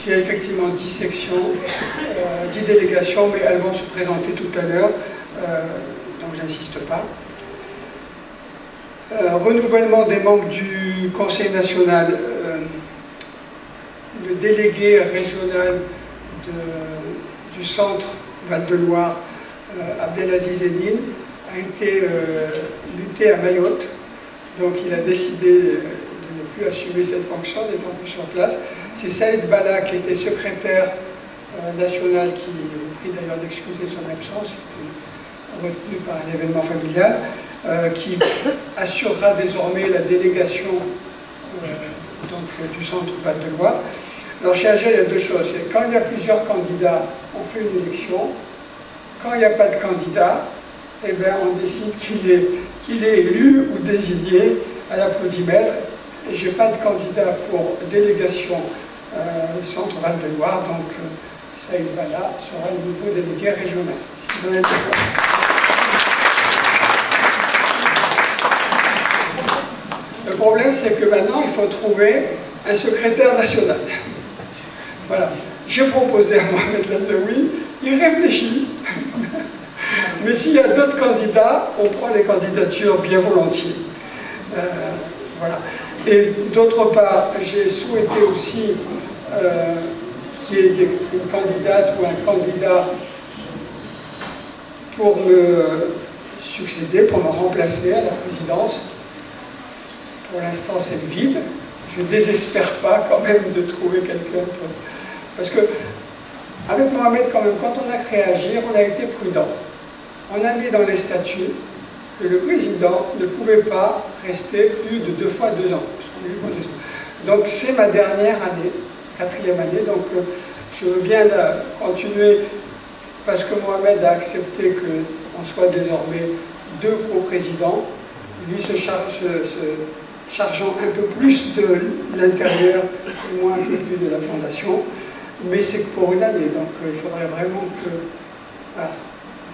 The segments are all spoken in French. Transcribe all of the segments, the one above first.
Il y a effectivement 10 sections, 10 délégations, mais elles vont se présenter tout à l'heure, donc j'insiste pas. Renouvellement des membres du Conseil national, le délégué régional du centre Val-de-Loire, Abdelaziz Eddine, a été muté à Mayotte, donc il a décidé de ne plus assumer cette fonction, n'étant plus sur place. C'est Saïd Bala qui était secrétaire national, qui vous prie d'ailleurs d'excuser son absence, retenu par un événement familial, qui assurera désormais la délégation donc, du centre Val-de-Loire. Alors chez AGEL, il y a deux choses. C'est quand il y a plusieurs candidats, on fait une élection. Quand il n'y a pas de candidat, eh bien, on décide qu'il est élu ou désigné à l'applaudimètre. Et je n'ai pas de candidat pour délégation centre Val-de-Loire, donc Saïd Bala sera le nouveau délégué régional. Si vous en êtes d'accord. Le problème, c'est que maintenant, il faut trouver un secrétaire national. Voilà. J'ai proposé à Mohamed Lazaoui, il réfléchit. Mais s'il y a d'autres candidats, on prend les candidatures bien volontiers. Voilà. Et d'autre part, j'ai souhaité aussi qu'il y ait une candidate ou un candidat pour me succéder, pour me remplacer à la présidence. Pour l'instant, c'est le vide. Je ne désespère pas quand même de trouver quelqu'un pour... Parce que, avec Mohamed, quand même, quand on a créé Agir, on a été prudent. On a mis dans les statuts que le président ne pouvait pas rester plus de 2 fois 2 ans. Donc c'est ma dernière année, 4e année, donc je veux bien continuer parce que Mohamed a accepté qu'on soit désormais 2 co-présidents, lui chargeant un peu plus de l'intérieur et moi un peu plus de la fondation, mais c'est que pour une année, donc il faudrait vraiment que... Voilà,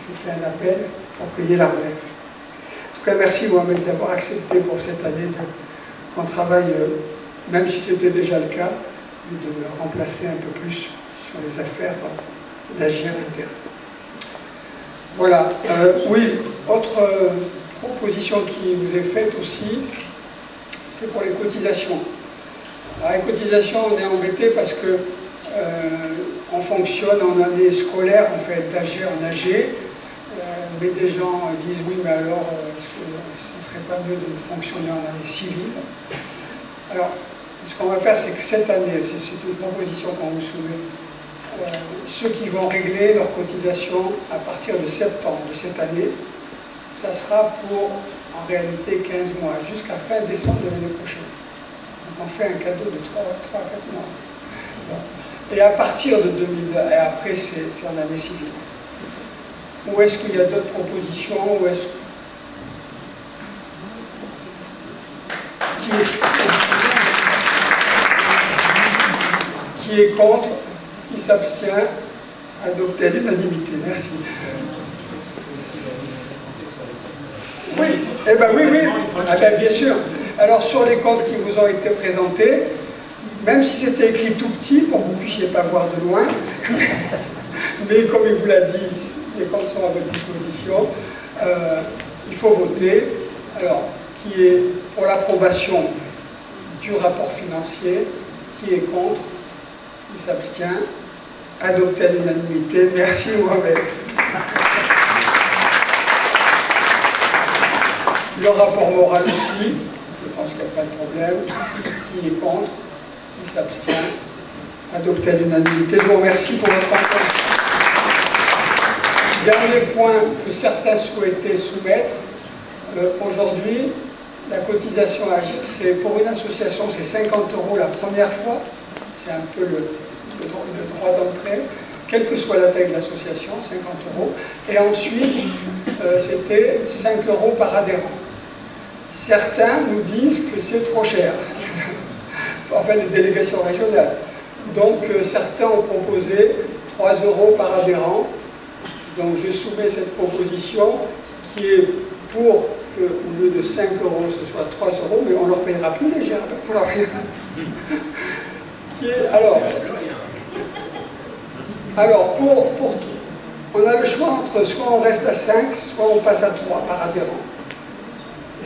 je fais un appel pour qu'il y ait la relève. En tout cas, merci Mohamed d'avoir accepté pour cette année qu'on travaille, même si c'était déjà le cas, de me remplacer un peu plus sur les affaires d'Agir interne. Voilà. Oui, autre proposition qui vous est faite aussi, c'est pour les cotisations. Alors, les cotisations, on est embêté parce que on fonctionne en année scolaire, on fait d'AG en AG, mais des gens disent oui, mais alors, est-ce que ce ne serait pas mieux de fonctionner en année civile? Alors, ce qu'on va faire, c'est que cette année, c'est une proposition qu'on vous soumet, ceux qui vont régler leur cotisation à partir de septembre de cette année, ça sera pour, en réalité, 15 mois, jusqu'à fin décembre de l'année prochaine. Donc on fait un cadeau de 3 à 4 mois. Bon. Et à partir de 2020, et après c'est en année civile. Ou est-ce qu'il y a d'autres propositions, ou est-ce qui est contre, qui s'abstient, adopté à l'unanimité. Merci. Oui, eh ben oui, oui, ah ben bien sûr. Alors sur les comptes qui vous ont été présentés, même si c'était écrit tout petit, pour que vous ne puissiez pas voir de loin, mais comme il vous l'a dit, les comptes sont à votre disposition, il faut voter. Alors, qui est pour l'approbation du rapport financier, qui est contre, qui s'abstient, adopté à l'unanimité. Merci Mohamed. Le rapport moral aussi, je pense qu'il n'y a pas de problème. Qui est contre, qui s'abstient, adopté à l'unanimité. Je vous remercie pour votre attention. Dernier point que certains souhaitaient soumettre, aujourd'hui, la cotisation à Agir, c'est pour une association, c'est 50 € la première fois, c'est un peu le droit d'entrée, quelle que soit la taille de l'association, 50 €, et ensuite, c'était 5 € par adhérent. Certains nous disent que c'est trop cher, enfin les délégations régionales. Donc certains ont proposé 3 € par adhérent. Donc je soumets cette proposition qui est pour qu'au lieu de 5 € ce soit 3 €, mais on ne leur payera plus les GRB. Alors, Alors, on a le choix entre soit on reste à 5, soit on passe à 3 par adhérent.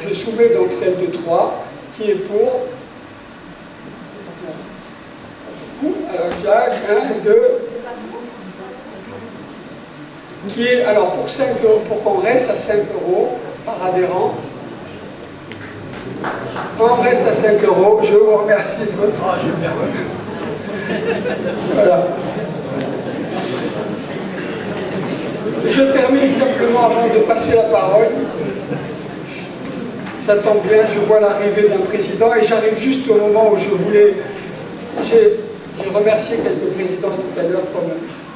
Je soumets donc celle de 3, qui est pour... Alors Jacques, 1, 2... Qui est, alors pour 5 €, pour qu'on reste à 5 € par adhérent, on reste à 5 €, je vous remercie de votre... Voilà. Je termine simplement avant de passer la parole. Ça tombe bien, je vois l'arrivée d'un président et j'arrive juste au moment où je voulais... J'ai remercié quelques présidents tout à l'heure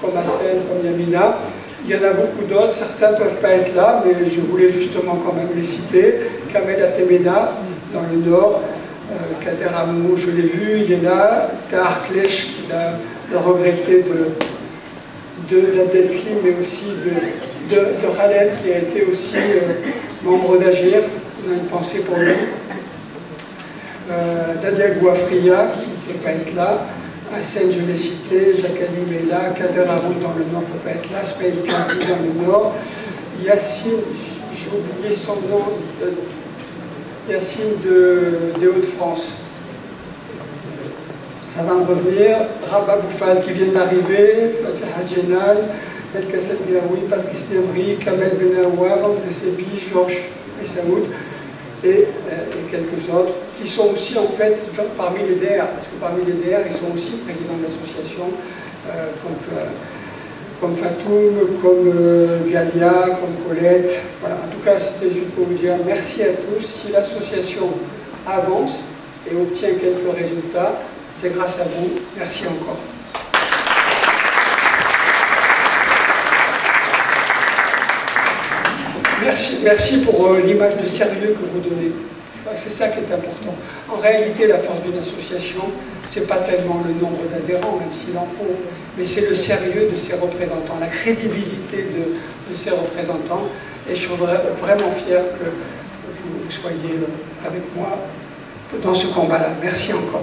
comme Hassen, comme Yamina. Il y en a beaucoup d'autres, certains ne peuvent pas être là, mais je voulais justement quand même les citer. Kamel Atemeda, dans le Nord, Kader Amou, je l'ai vu, il est là. Tahar Klech, qui a regretté d'Abdelkrim, mais aussi de Khaled, qui a été aussi membre d'Agir. On a une pensée pour lui. Dadia Gouafria, qui ne peut pas être là. Hassen, je l'ai cité, Jacques Alim est là, Kader Haroun dans le Nord ne peut pas être là, Smaïl Kandi dans le Nord, Yassine, j'ai oublié son nom, Yassine des Hauts-de-France. Ça va me revenir. Rabat Boufal qui vient d'arriver, Fatih Hadjenal, El Kassel Biaoui, Patrice Demri, Kamel Benaouar, André Sebi, Georges Essaoud et quelques autres qui sont aussi en fait parmi les DR, parce que parmi les DR, ils sont aussi présidents de l'association, comme Fatoum, comme Galia, comme Colette. Voilà. En tout cas, c'était juste pour vous dire merci à tous. Si l'association avance et obtient quelques résultats, c'est grâce à vous. Merci encore. Merci pour l'image de sérieux que vous donnez. Je crois que c'est ça qui est important. En réalité, la force d'une association, ce n'est pas tellement le nombre d'adhérents, même s'il en faut, mais c'est le sérieux de ses représentants, la crédibilité de ses représentants. Et je suis vraiment fier que vous soyez avec moi dans ce combat-là. Merci encore.